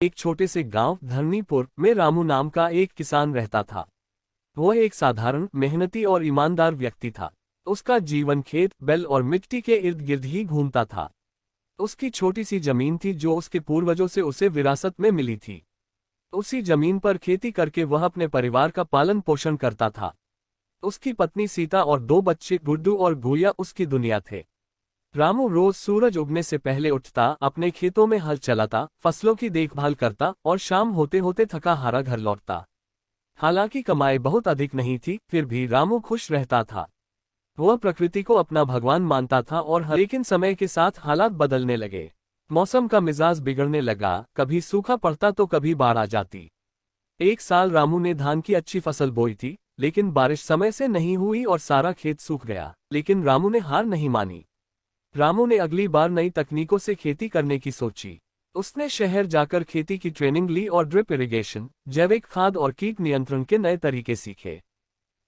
एक छोटे से गांव धरनीपुर में रामू नाम का एक किसान रहता था। वह एक साधारण, मेहनती और ईमानदार व्यक्ति था। उसका जीवन खेत, बैल और मिट्टी के इर्द गिर्द ही घूमता था। उसकी छोटी सी जमीन थी जो उसके पूर्वजों से उसे विरासत में मिली थी। उसी जमीन पर खेती करके वह अपने परिवार का पालन पोषण करता था। उसकी पत्नी सीता और 2 बच्चे गुड्डू और गुड़िया उसकी दुनिया थे। रामू रोज सूरज उगने से पहले उठता, अपने खेतों में हल चलाता, फसलों की देखभाल करता और शाम होते होते थका हारा घर लौटता। हालांकि कमाई बहुत अधिक नहीं थी, फिर भी रामू खुश रहता था। वह प्रकृति को अपना भगवान मानता था और लेकिन समय के साथ हालात बदलने लगे। मौसम का मिजाज बिगड़ने लगा, कभी सूखा पड़ता तो कभी बाढ़ आ जाती। एक साल रामू ने धान की अच्छी फसल बोई थी, लेकिन बारिश समय से नहीं हुई और सारा खेत सूख गया। लेकिन रामू ने हार नहीं मानी। रामू ने अगली बार नई तकनीकों से खेती करने की सोची। उसने शहर जाकर खेती की ट्रेनिंग ली और ड्रिप इरिगेशन, जैविक खाद और कीट नियंत्रण के नए तरीके सीखे।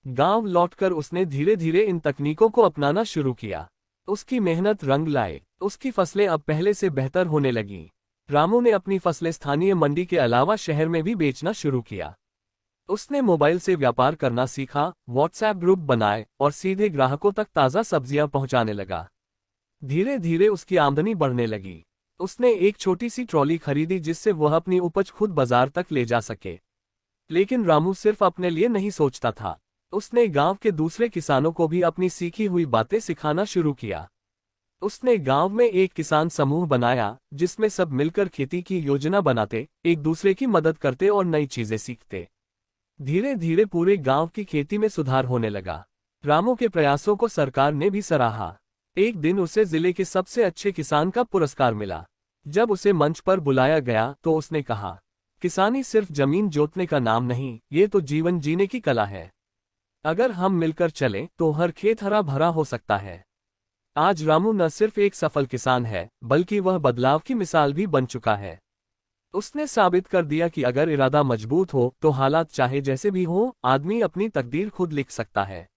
गांव लौटकर उसने धीरे धीरे इन तकनीकों को अपनाना शुरू किया। उसकी मेहनत रंग लाए। उसकी फसलें अब पहले से बेहतर होने लगीं। रामू ने अपनी फसलें स्थानीय मंडी के अलावा शहर में भी बेचना शुरू किया। उसने मोबाइल से व्यापार करना सीखा, व्हाट्सएप ग्रुप बनाए और सीधे ग्राहकों तक ताज़ा सब्जियां पहुंचाने लगा। धीरे धीरे उसकी आमदनी बढ़ने लगी। उसने एक छोटी सी ट्रॉली खरीदी जिससे वह अपनी उपज खुद बाजार तक ले जा सके। लेकिन रामू सिर्फ अपने लिए नहीं सोचता था। उसने गांव के दूसरे किसानों को भी अपनी सीखी हुई बातें सिखाना शुरू किया। उसने गांव में एक किसान समूह बनाया जिसमें सब मिलकर खेती की योजना बनाते, एक दूसरे की मदद करते और नई चीजें सीखते। धीरे धीरे पूरे गांव की खेती में सुधार होने लगा। रामू के प्रयासों को सरकार ने भी सराहा। एक दिन उसे जिले के सबसे अच्छे किसान का पुरस्कार मिला। जब उसे मंच पर बुलाया गया तो उसने कहा, किसानी सिर्फ जमीन जोतने का नाम नहीं, ये तो जीवन जीने की कला है। अगर हम मिलकर चलें तो हर खेत हरा भरा हो सकता है। आज रामू न सिर्फ एक सफल किसान है, बल्कि वह बदलाव की मिसाल भी बन चुका है। उसने साबित कर दिया कि अगर इरादा मजबूत हो तो हालात चाहे जैसे भी हो, आदमी अपनी तकदीर खुद लिख सकता है।